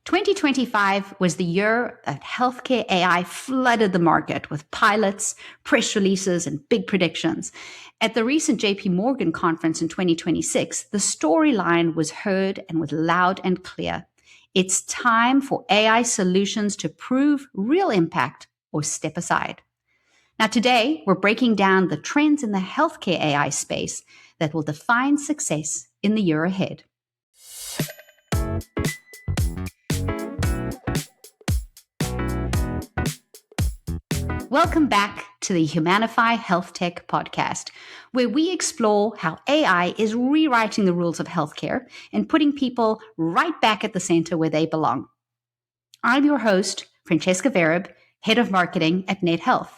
2025 was the year that healthcare AI flooded the market with pilots, press releases, and big predictions. At the recent JPMorgan Conference in 2026, the storyline was heard and was loud and clear. It's time for AI solutions to prove real impact or step aside. Now, today, we're breaking down the trends in the healthcare AI space that will define success in the year ahead. Welcome back to the Humanify Health Tech podcast, where we explore how AI is rewriting the rules of healthcare and putting people right back at the center where they belong. I'm your host, Francesca Vereb, Head of Marketing at NetHealth.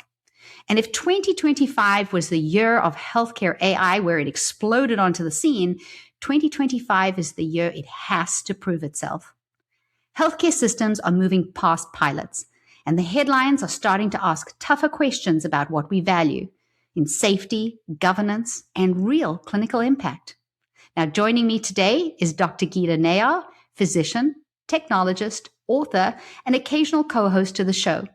And if 2025 was the year of healthcare AI where it exploded onto the scene, 2025 is the year it has to prove itself. Healthcare systems are moving past pilots, and the headlines are starting to ask tougher questions about what we value in safety, governance, and real clinical impact. Now, joining me today is Dr. Geeta Nayyar, physician, technologist, author, and occasional co-host to the show.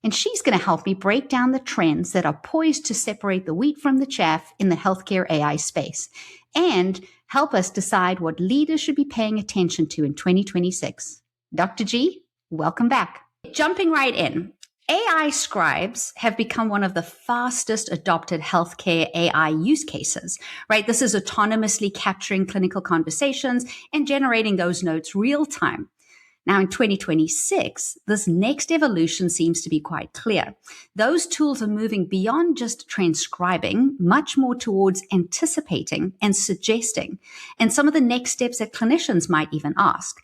And she's going to help me break down the trends that are poised to separate the wheat from the chaff in the healthcare AI space and help us decide what leaders should be paying attention to in 2026. Dr. G, welcome back. Jumping right in, AI scribes have become one of the fastest adopted healthcare AI use cases, right? This is autonomously capturing clinical conversations and generating those notes real time. Now, in 2026, this next evolution seems to be quite clear. Those tools are moving beyond just transcribing, much more towards anticipating and suggesting, and some of the next steps that clinicians might even ask.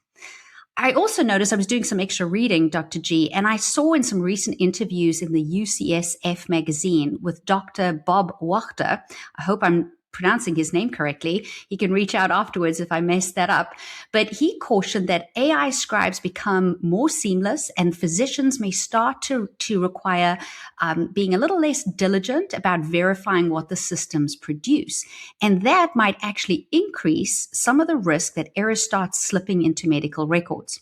I also noticed I was doing some extra reading, Dr. G, and I saw in some recent interviews in the UCSF magazine with Dr. Bob Wachter. I hope I'm pronouncing his name correctly. He can reach out afterwards if I mess that up. But he cautioned that AI scribes become more seamless and physicians may start to require being a little less diligent about verifying what the systems produce. And that might actually increase some of the risk that errors start slipping into medical records.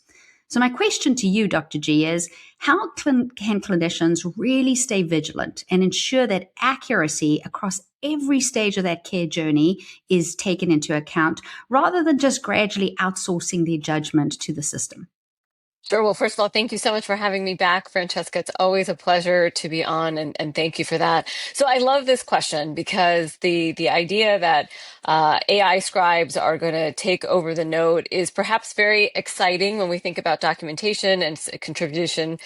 So my question to you, Dr. G, is how can clinicians really stay vigilant and ensure that accuracy across every stage of that care journey is taken into account rather than just gradually outsourcing their judgment to the system? Sure. Well, first of all, thank you so much for having me back, Francesca. It's always a pleasure to be on, and thank you for that. So I love this question because the idea that AI scribes are going to take over the note is perhaps very exciting when we think about documentation and contribution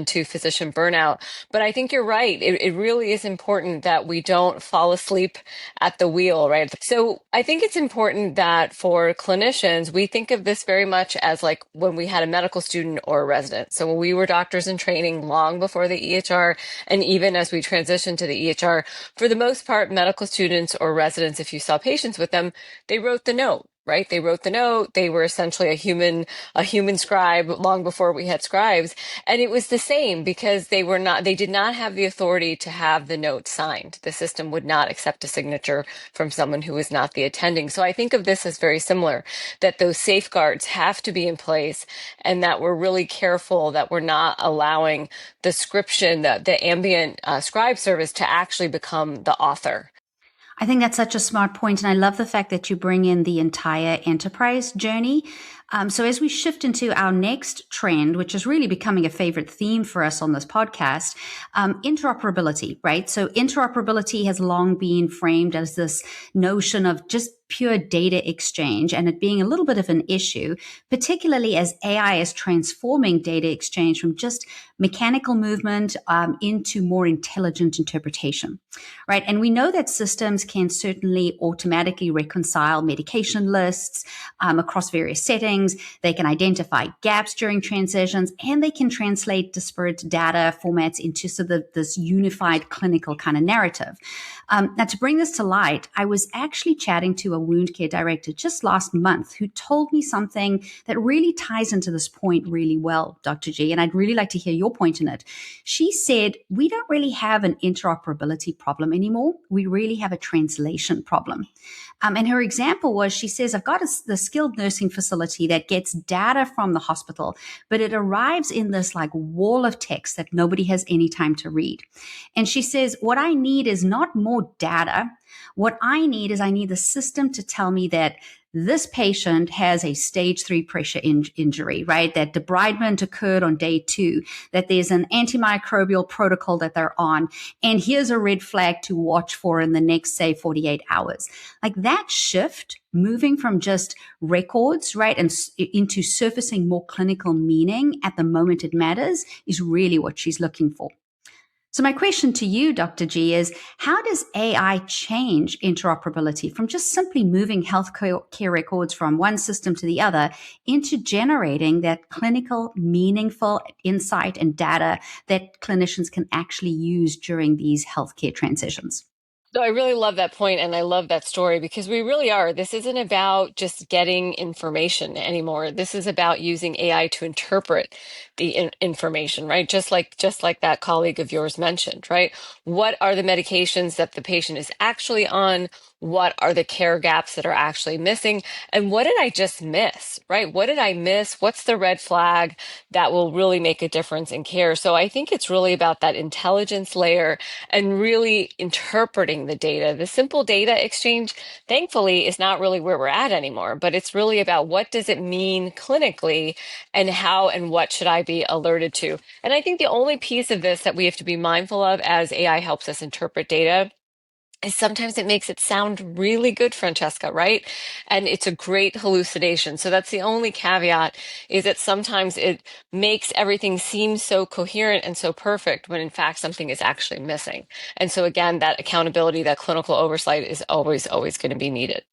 to physician burnout. But I think you're right. It really is important that we don't fall asleep at the wheel, right? So I think it's important that for clinicians, we think of this very much as like when we had a medical student or a resident. So when we were doctors in training long before the EHR, and even as we transitioned to the EHR, for the most part, medical students or residents, if you saw patients with them, they wrote the note. Right? They wrote the note. They were essentially a human scribe long before we had scribes. And it was the same because they did not have the authority to have the note signed. The system would not accept a signature from someone who was not the attending. So I think of this as very similar, that those safeguards have to be in place and that we're really careful that we're not allowing the scription, the ambient scribe service to actually become the author. I think that's such a smart point, and I love the fact that you bring in the entire enterprise journey. So as we shift into our next trend, which is really becoming a favorite theme for us on this podcast, interoperability, right? So interoperability has long been framed as this notion of just pure data exchange and it being a little bit of an issue, particularly as AI is transforming data exchange from just mechanical movement into more intelligent interpretation, right? And we know that systems can certainly automatically reconcile medication lists across various settings. They can identify gaps during transitions, and they can translate disparate data formats into sort of this unified clinical kind of narrative. Now, to bring this to light, I was actually chatting to a wound care director just last month who told me something that really ties into this point really well, Dr. G, and I'd really like to hear your point in it. She said, we don't really have an interoperability problem anymore. We really have a translation problem. And her example was, she says, I've got the skilled nursing facility pharmacy that gets data from the hospital, but it arrives in this like wall of text that nobody has any time to read. And she says, what I need is not more data. What I need is I need the system to tell me that this patient has a stage 3 pressure injury, right? That debridement occurred on day 2, that there's an antimicrobial protocol that they're on, and here's a red flag to watch for in the next, say, 48 hours. Like that shift, moving from just records, right, and into surfacing more clinical meaning at the moment it matters, is really what she's looking for. So my question to you, Dr. G, is how does AI change interoperability from just simply moving healthcare records from one system to the other into generating that clinical, meaningful insight and data that clinicians can actually use during these healthcare transitions? So I really love that point and I love that story because we really are. This isn't about just getting information anymore. This is about using AI to interpret the information, right? Just like that colleague of yours mentioned, right? What are the medications that the patient is actually on? What are the care gaps that are actually missing? And what did I just miss, right? What did I miss? What's the red flag that will really make a difference in care? So I think it's really about that intelligence layer and really interpreting the data. The simple data exchange, thankfully, is not really where we're at anymore, but it's really about what does it mean clinically and how and what should I be alerted to. And I think the only piece of this that we have to be mindful of as AI helps us interpret data is sometimes it makes it sound really good, Francesca, right? And it's a great hallucination. So that's the only caveat, is that sometimes it makes everything seem so coherent and so perfect when in fact something is actually missing. And so again, that accountability, that clinical oversight is always, always going to be needed.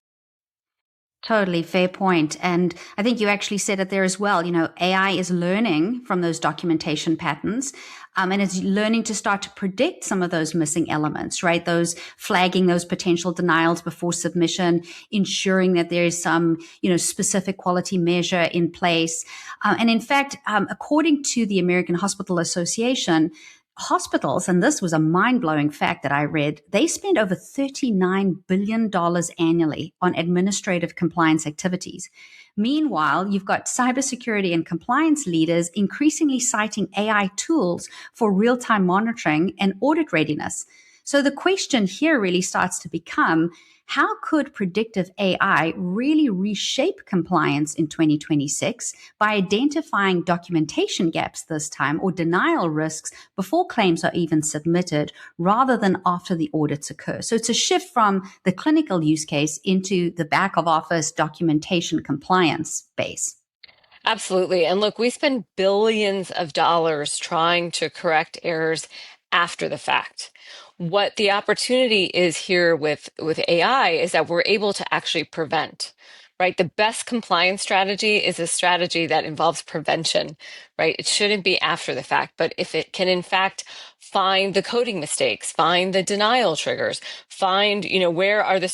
Totally fair point. And I think you actually said it there as well. You know, AI is learning from those documentation patterns, and it's learning to start to predict some of those missing elements, right? Those flagging those potential denials before submission, ensuring that there is some, specific quality measure in place. And in fact, according to the American Hospital Association, hospitals, and this was a mind blowing fact that I read, they spend over $39 billion annually on administrative compliance activities. Meanwhile, you've got cybersecurity and compliance leaders increasingly citing AI tools for real time monitoring and audit readiness. So the question here really starts to become, how could predictive AI really reshape compliance in 2026 by identifying documentation gaps this time or denial risks before claims are even submitted rather than after the audits occur? So it's a shift from the clinical use case into the back of office documentation compliance base. Absolutely. And look, we spend billions of dollars trying to correct errors after the fact. What the opportunity is here with AI is that we're able to actually prevent, right? The best compliance strategy is a strategy that involves prevention, right? It shouldn't be after the fact, but if it can in fact find the coding mistakes, find the denial triggers, find, where are the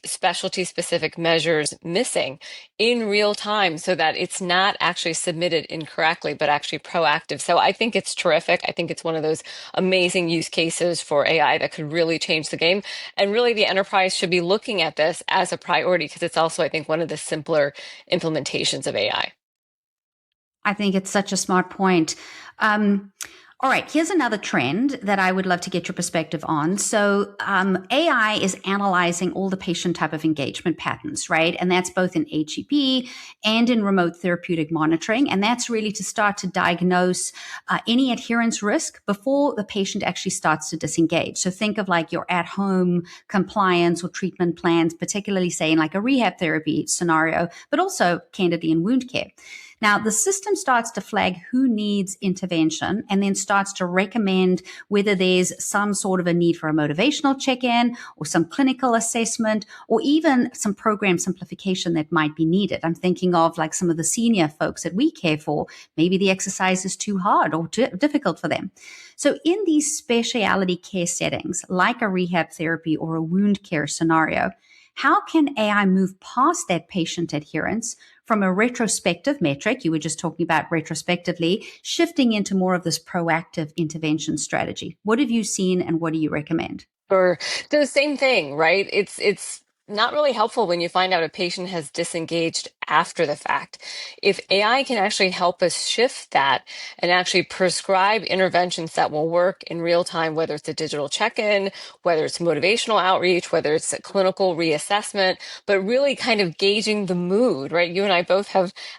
specialty specific measures missing in real time so that it's not actually submitted incorrectly, but actually proactive. So I think it's terrific. I think it's one of those amazing use cases for AI that could really change the game. And really the enterprise should be looking at this as a priority because it's also, I think, one of the simpler implementations of AI. I think it's such a smart point. All right, here's another trend that I would love to get your perspective on. So, AI is analyzing all the patient type of engagement patterns, right? And that's both in HEP and in remote therapeutic monitoring. And that's really to start to diagnose any adherence risk before the patient actually starts to disengage. So, think of like your at home compliance or treatment plans, particularly say in like a rehab therapy scenario, but also candidly in wound care. Now, the system starts to flag who needs intervention and then starts to recommend whether there's some sort of a need for a motivational check-in or some clinical assessment or even some program simplification that might be needed. I'm thinking of like some of the senior folks that we care for. Maybe the exercise is too hard or too difficult for them. So in these specialty care settings, like a rehab therapy or a wound care scenario, how can AI move past that patient adherence from a retrospective metric, you were just talking about retrospectively, shifting into more of this proactive intervention strategy? What have you seen and what do you recommend? Or the same thing, right? It's not really helpful when you find out a patient has disengaged after the fact. If AI can actually help us shift that and actually prescribe interventions that will work in real time, whether it's a digital check-in, whether it's motivational outreach, whether it's a clinical reassessment, but really kind of gauging the mood, right? You and I both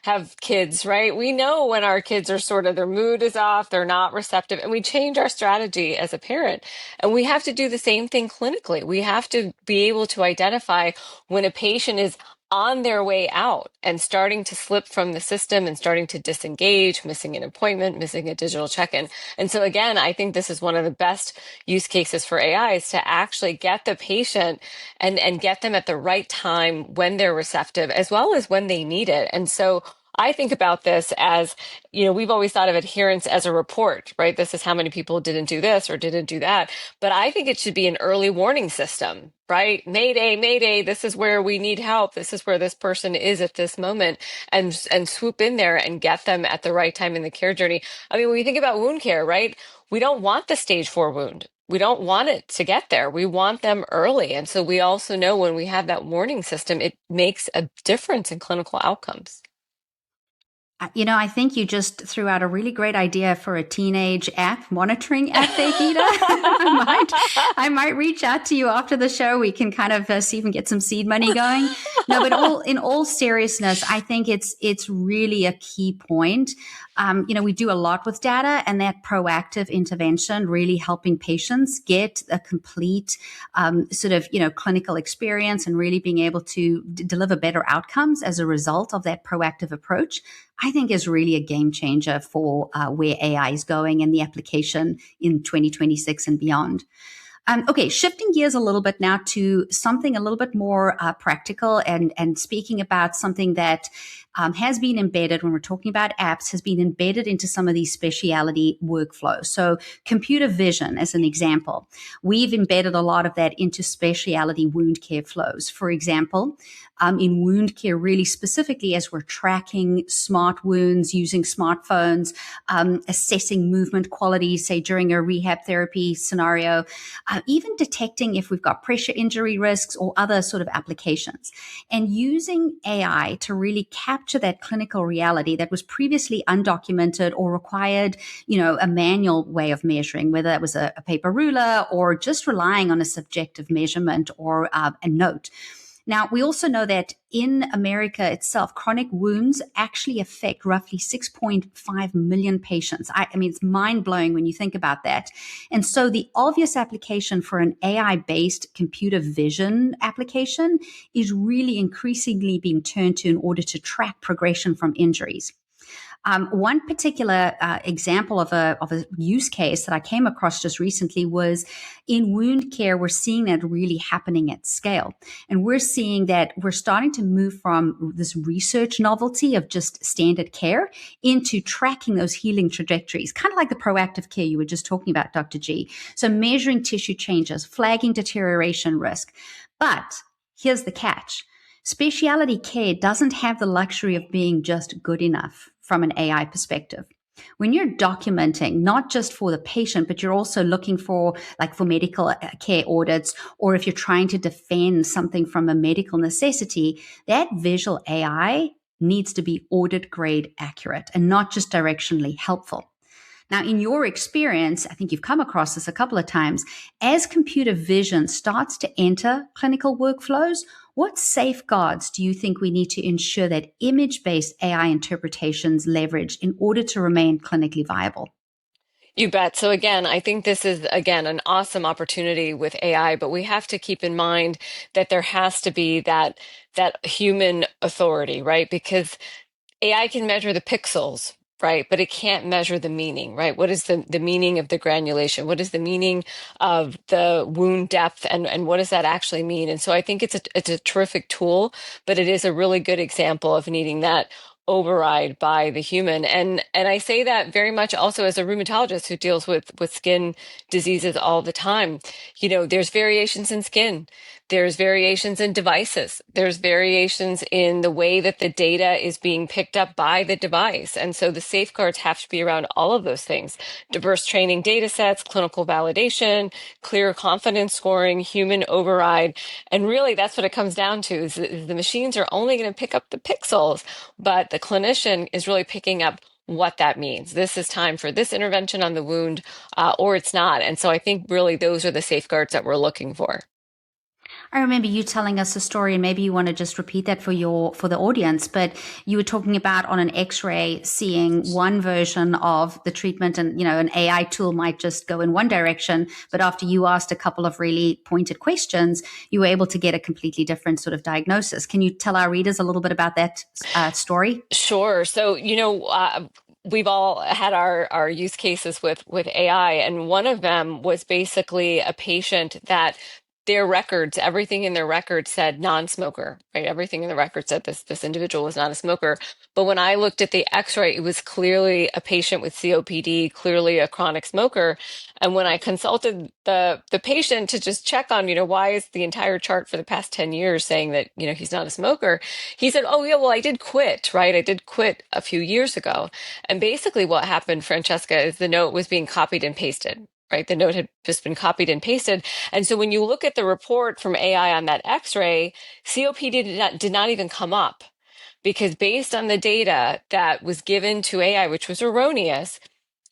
have kids, right? We know when our kids are sort of their mood is off, they're not receptive, and we change our strategy as a parent. And we have to do the same thing clinically. We have to be able to identify when a patient is on their way out and starting to slip from the system and starting to disengage, missing an appointment, missing a digital check-in. And so again, I think this is one of the best use cases for AI is to actually get the patient and get them at the right time when they're receptive, as well as when they need it. And so I think about this as, we've always thought of adherence as a report, right? This is how many people didn't do this or didn't do that. But I think it should be an early warning system, right? Mayday, mayday, this is where we need help. This is where this person is at this moment, and swoop in there and get them at the right time in the care journey. I mean, when we think about wound care, right? We don't want the stage 4 wound. We don't want it to get there. We want them early. And so we also know when we have that warning system, it makes a difference in clinical outcomes. I think you just threw out a really great idea for a teenage app, monitoring app there, Geeta. I might reach out to you after the show. We can kind of see if we can get some seed money going. No, but in all seriousness, I think it's really a key point. We do a lot with data, and that proactive intervention really helping patients get a complete sort of clinical experience and really being able to deliver better outcomes as a result of that proactive approach, I think is really a game changer for where AI is going and the application in 2026 and beyond. Okay, shifting gears a little bit now to something a little bit more practical and speaking about something that has been embedded when we're talking about apps, has been embedded into some of these specialty workflows. So computer vision, as an example, we've embedded a lot of that into specialty wound care flows. For example, in wound care, really specifically as we're tracking smart wounds using smartphones, assessing movement quality, say during a rehab therapy scenario, even detecting if we've got pressure injury risks or other sort of applications, and using AI to really capture that clinical reality that was previously undocumented or required, a manual way of measuring, whether that was a paper ruler or just relying on a subjective measurement or a note. Now, we also know that in America itself, chronic wounds actually affect roughly 6.5 million patients. I mean, it's mind-blowing when you think about that. And so the obvious application for an AI-based computer vision application is really increasingly being turned to in order to track progression from injuries. One particular example of a use case that I came across just recently was in wound care. We're seeing that really happening at scale. And we're seeing that we're starting to move from this research novelty of just standard care into tracking those healing trajectories, kind of like the proactive care you were just talking about, Dr. G. So measuring tissue changes, flagging deterioration risk. But here's the catch. Specialty care doesn't have the luxury of being just good enough from an AI perspective. When you're documenting, not just for the patient, but you're also looking for medical care audits, or if you're trying to defend something from a medical necessity, that visual AI needs to be audit grade accurate and not just directionally helpful. Now, in your experience, I think you've come across this a couple of times, as computer vision starts to enter clinical workflows, what safeguards do you think we need to ensure that image-based AI interpretations leverage in order to remain clinically viable? You bet. So again, I think this is, again, an awesome opportunity with AI, but we have to keep in mind that there has to be that human authority, right? Because AI can measure the pixels, right? But it can't measure the meaning, right? What is the meaning of the granulation? What is the meaning of the wound depth? And what does that actually mean? And so I think it's a terrific tool, but it is a really good example of needing that override by the human. And I say that very much also as a rheumatologist who deals with skin diseases all the time. There's variations in skin. There's variations in devices. There's variations in the way that the data is being picked up by the device. And so the safeguards have to be around all of those things. Diverse training data sets, clinical validation, clear confidence scoring, human override. And really that's what it comes down to is the machines are only going to pick up the pixels, but the clinician is really picking up what that means. This is time for this intervention on the wound, or it's not. And so I think really those are the safeguards that we're looking for. I remember you telling us a story, and maybe you want to just repeat that for the audience, but you were talking about on an x-ray seeing one version of the treatment, and an AI tool might just go in one direction, but after you asked a couple of really pointed questions, you were able to get a completely different sort of diagnosis. Can you tell our readers a little bit about that story? Sure. So, we've all had our use cases with AI, and one of them was basically a patient that their records, everything in their records said non-smoker, right? Everything in the record said this individual was not a smoker. But when I looked at the X-ray, it was clearly a patient with COPD, clearly a chronic smoker. And when I consulted the patient to just check on, why is the entire chart for the past 10 years saying that, he's not a smoker, he said, oh yeah, well, I did quit, right? I did quit a few years ago. And basically what happened, Francesca, is the note was being copied and pasted. Right. The note had just been copied and pasted. And so when you look at the report from AI on that X-ray, COPD did not even come up, because based on the data that was given to AI, which was erroneous,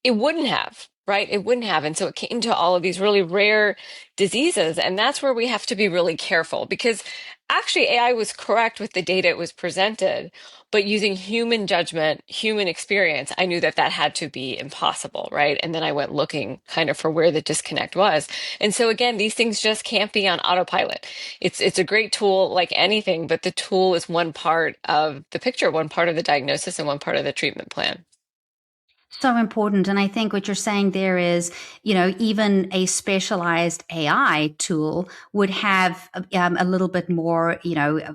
it wouldn't have, right? It wouldn't have. And so it came to all of these really rare diseases. And that's where we have to be really careful, because actually AI was correct with the data it was presented, but using human judgment, human experience, I knew that had to be impossible, right? And then I went looking kind of for where the disconnect was. And so again, these things just can't be on autopilot. It's a great tool like anything, but the tool is one part of the picture, one part of the diagnosis, and one part of the treatment plan. So important. And I think what you're saying there is, even a specialized AI tool would have a little bit more,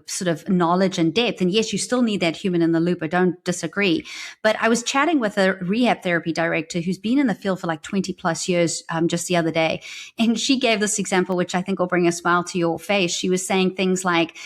sort of knowledge and depth. And yes, you still need that human in the loop. I don't disagree. But I was chatting with a rehab therapy director who's been in the field for like 20 plus years just the other day. And she gave this example, which I think will bring a smile to your face. She was saying things like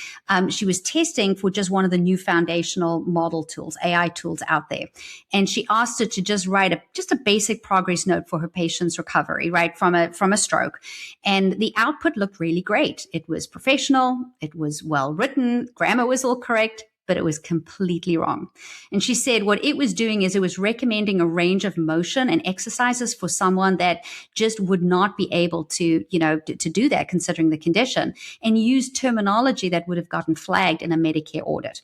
she was testing for just one of the new foundational model tools, AI tools out there. And she asked her to just write just a basic progress note for her patient's recovery, right, from a stroke. And the output looked really great. It was professional. It was well written. Grammar was all correct, but it was completely wrong. And she said what it was doing is it was recommending a range of motion and exercises for someone that just would not be able to, to do that considering the condition, and use terminology that would have gotten flagged in a Medicare audit.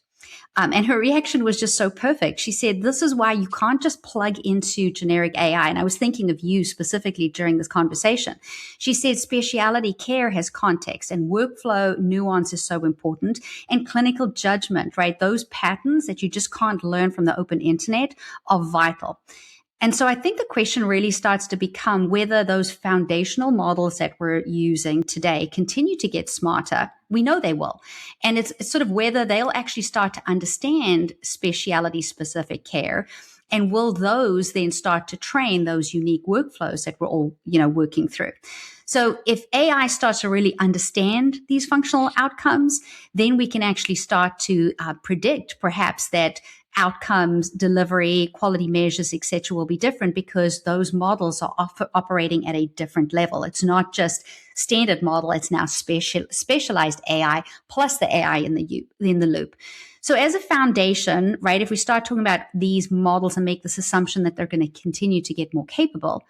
And her reaction was just so perfect. She said, this is why you can't just plug into generic AI. And I was thinking of you specifically during this conversation. She said, specialty care has context, and workflow nuance is so important, and clinical judgment, right? Those patterns that you just can't learn from the open internet are vital. And so I think the question really starts to become whether those foundational models that we're using today continue to get smarter. We know they will. And it's sort of whether they'll actually start to understand specialty specific care. And will those then start to train those unique workflows that we're all, working through? So if AI starts to really understand these functional outcomes, then we can actually start to predict perhaps that outcomes, delivery, quality measures, etc., will be different, because those models are operating at a different level. It's not just standard model; it's now specialized AI plus the AI in the loop. So, as a foundation, right? If we start talking about these models and make this assumption that they're going to continue to get more capable,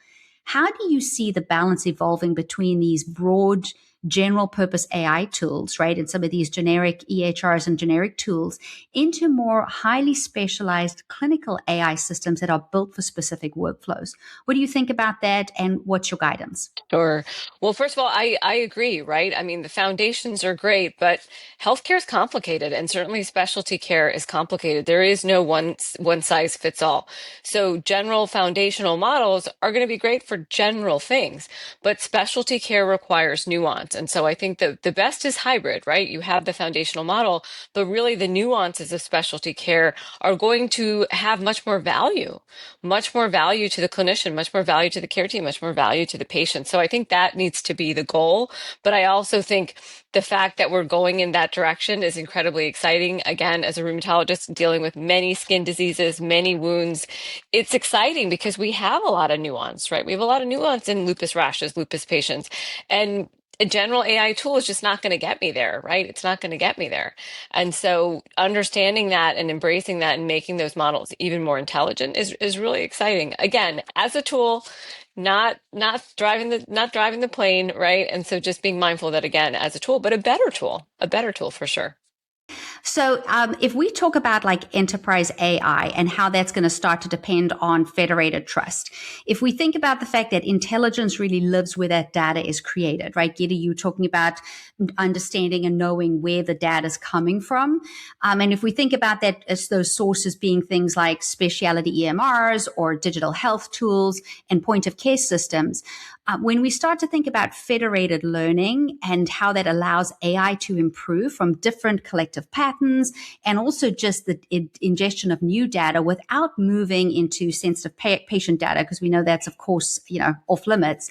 how do you see the balance evolving between these broad general purpose AI tools, right, and some of these generic EHRs and generic tools, into more highly specialized clinical AI systems that are built for specific workflows? What do you think about that, and what's your guidance? Sure. Well, first of all, I agree, right? I mean, the foundations are great, but healthcare is complicated, and certainly specialty care is complicated. There is no one size fits all. So general foundational models are going to be great for general things, but specialty care requires nuance. nuance. And so I think that the best is hybrid, right? You have the foundational model, but really the nuances of specialty care are going to have much more value to the clinician, much more value to the care team, much more value to the patient. So I think that needs to be the goal. But I also think the fact that we're going in that direction is incredibly exciting. Again, as a rheumatologist dealing with many skin diseases, many wounds, it's exciting because we have a lot of nuance, right? We have a lot of nuance in lupus rashes, lupus patients. And a general AI tool is just not going to get me there, right? It's not going to get me there. And so understanding that and embracing that and making those models even more intelligent is really exciting. Again, as a tool, not driving the plane, right? And so just being mindful that again, as a tool, but a better tool for sure. So, if we talk about like enterprise AI and how that's going to start to depend on federated trust, if we think about the fact that intelligence really lives where that data is created, right? Geeta, you talking about understanding and knowing where the data is coming from. And if we think about that as those sources being things like specialty EMRs or digital health tools and point of care systems, when we start to think about federated learning and how that allows AI to improve from different collective patterns and also just the ingestion of new data without moving into sensitive patient data, because we know that's, of course, off limits.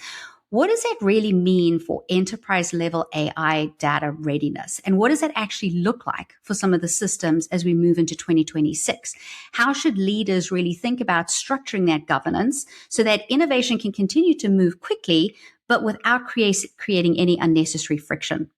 What does that really mean for enterprise level AI data readiness? And what does that actually look like for some of the systems as we move into 2026? How should leaders really think about structuring that governance so that innovation can continue to move quickly, but without creating any unnecessary friction?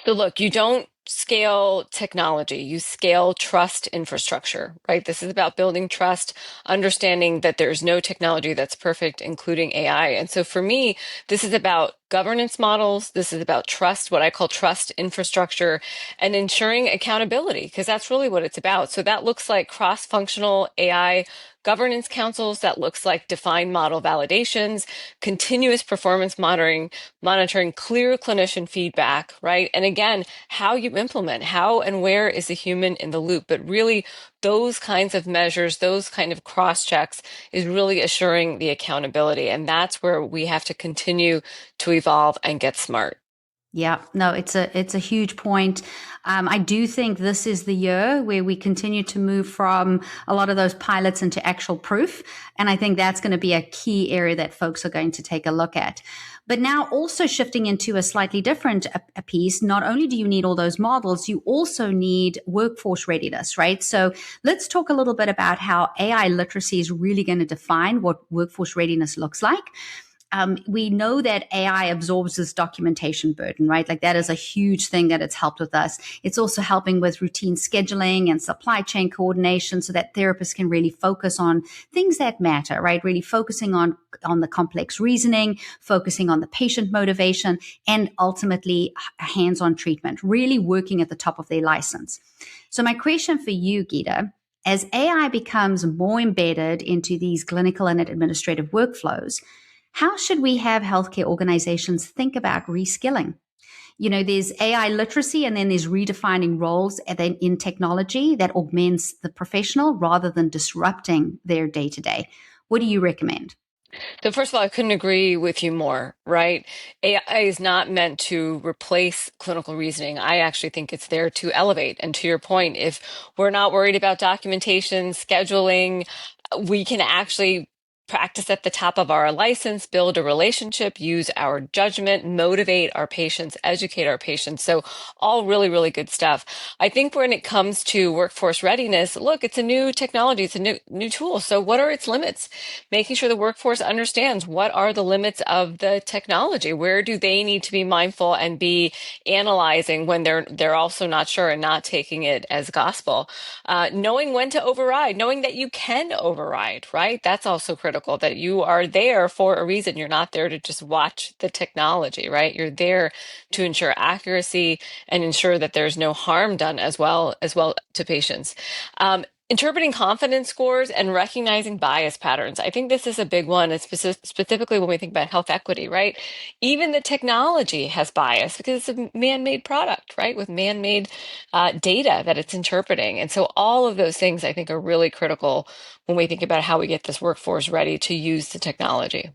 So look, you don't scale technology, you scale trust infrastructure, right? This is about building trust, understanding that there's no technology that's perfect, including AI. And so for me, this is about governance models. This is about trust, what I call trust infrastructure, and ensuring accountability, because that's really what it's about. So that looks like cross-functional AI governance councils, that looks like defined model validations, continuous performance monitoring, clear clinician feedback, right? And again, how you implement, how and where is the human in the loop, but really those kinds of measures, those kind of cross checks is really assuring the accountability. And that's where we have to continue to evolve and get smart. Yeah, no, it's a huge point. I do think this is the year where we continue to move from a lot of those pilots into actual proof, and I think that's going to be a key area that folks are going to take a look at. But now, also shifting into a slightly different a piece. Not only do you need all those models, you also need workforce readiness, right? So let's talk a little bit about how AI literacy is really going to define what workforce readiness looks like. We know that AI absorbs this documentation burden, right? Like that is a huge thing that it's helped with us. It's also helping with routine scheduling and supply chain coordination so that therapists can really focus on things that matter, right? Really focusing on the complex reasoning, focusing on the patient motivation, and ultimately hands-on treatment, really working at the top of their license. So my question for you, Geeta, as AI becomes more embedded into these clinical and administrative workflows, how should we have healthcare organizations think about reskilling? There's AI literacy and then there's redefining roles in technology that augments the professional rather than disrupting their day to day. What do you recommend? So first of all, I couldn't agree with you more, right? AI is not meant to replace clinical reasoning. I actually think it's there to elevate. And to your point, if we're not worried about documentation, scheduling, we can actually practice at the top of our license, build a relationship, use our judgment, motivate our patients, educate our patients. So all really, really good stuff. I think when it comes to workforce readiness, look, it's a new technology, it's a new tool. So what are its limits? Making sure the workforce understands what are the limits of the technology. Where do they need to be mindful and be analyzing when they're also not sure and not taking it as gospel. Knowing when to override, knowing that you can override, right? That's also critical, that you are there for a reason. You're not there to just watch the technology, right? You're there to ensure accuracy and ensure that there's no harm done as well to patients. Interpreting confidence scores and recognizing bias patterns. I think this is a big one, specifically when we think about health equity, right? Even the technology has bias because it's a man-made product, right? With man-made data that it's interpreting. And so all of those things I think are really critical when we think about how we get this workforce ready to use the technology.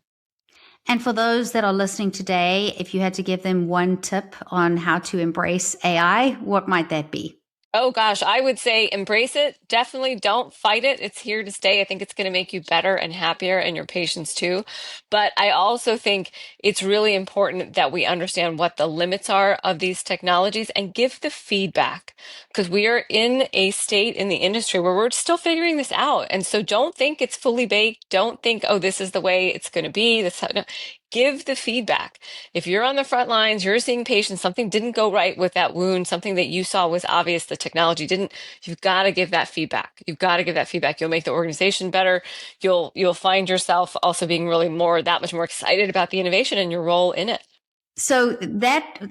And for those that are listening today, if you had to give them one tip on how to embrace AI, what might that be? Oh gosh, I would say embrace it. Definitely don't fight it. It's here to stay. I think it's going to make you better and happier and your patients too. But I also think it's really important that we understand what the limits are of these technologies and give the feedback because we are in a state in the industry where we're still figuring this out. And so don't think it's fully baked. Don't think, oh, this is the way it's going to be. No. Give the feedback. If you're on the front lines, you're seeing patients, something didn't go right with that wound, something that you saw was obvious, the technology didn't, you've got to give that feedback. You've got to give that feedback. You'll make the organization better. You'll find yourself also being really that much more excited about the innovation and your role in it. So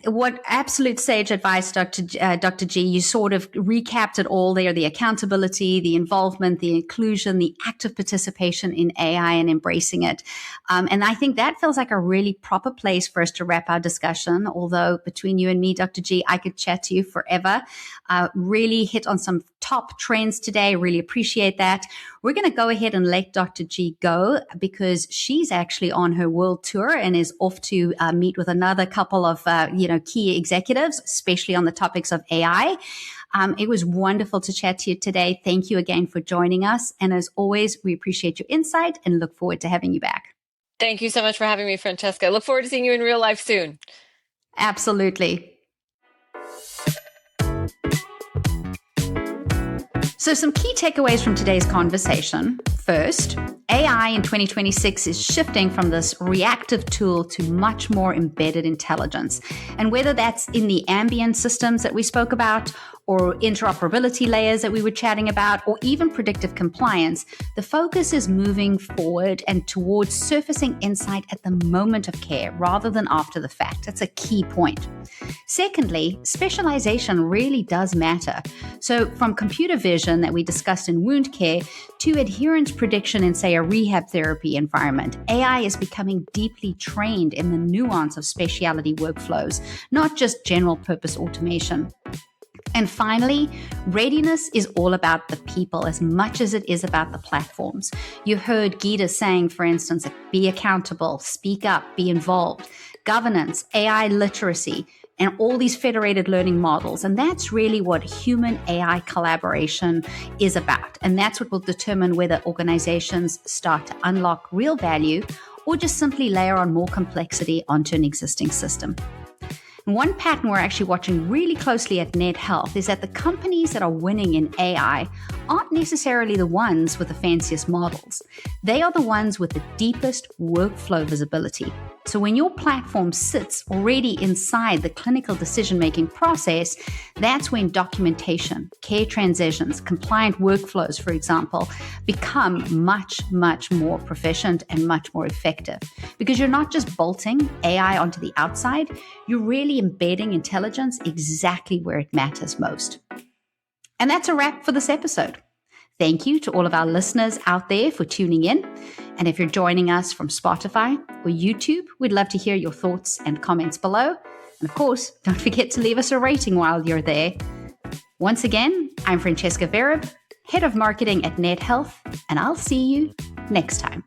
what absolute sage advice, Dr. G, you sort of recapped it all there, the accountability, the involvement, the inclusion, the active participation in AI and embracing it. And I think that feels like a really proper place for us to wrap our discussion. Although between you and me, Dr. G, I could chat to you forever. Really hit on some top trends today. Really appreciate that. We're going to go ahead and let Dr. G go because she's actually on her world tour and is off to meet with another couple of key executives, especially on the topics of AI. It was wonderful to chat to you today. Thank you again for joining us. And as always, we appreciate your insight and look forward to having you back. Thank you so much for having me, Francesca. I look forward to seeing you in real life soon. Absolutely. So some key takeaways from today's conversation. First, AI in 2026 is shifting from this reactive tool to much more embedded intelligence. And whether that's in the ambient systems that we spoke about, or interoperability layers that we were chatting about, or even predictive compliance, the focus is moving forward and towards surfacing insight at the moment of care rather than after the fact. That's a key point. Secondly, specialization really does matter. So from computer vision that we discussed in wound care to adherence prediction in, say, a rehab therapy environment, AI is becoming deeply trained in the nuance of specialty workflows, not just general purpose automation. And finally, readiness is all about the people as much as it is about the platforms. You heard Geeta saying, for instance, be accountable, speak up, be involved, governance, AI literacy, and all these federated learning models. And that's really what human AI collaboration is about. And that's what will determine whether organizations start to unlock real value or just simply layer on more complexity onto an existing system. One pattern we're actually watching really closely at Net Health is that the companies that are winning in AI aren't necessarily the ones with the fanciest models. They are the ones with the deepest workflow visibility. So when your platform sits already inside the clinical decision-making process, that's when documentation, care transitions, compliant workflows, for example, become much, much more proficient and much more effective. Because you're not just bolting AI onto the outside, you're really embedding intelligence exactly where it matters most. And that's a wrap for this episode. Thank you to all of our listeners out there for tuning in. And if you're joining us from Spotify or YouTube, we'd love to hear your thoughts and comments below. And of course, don't forget to leave us a rating while you're there. Once again, I'm Francesca Vereb, Head of Marketing at Net Health, and I'll see you next time.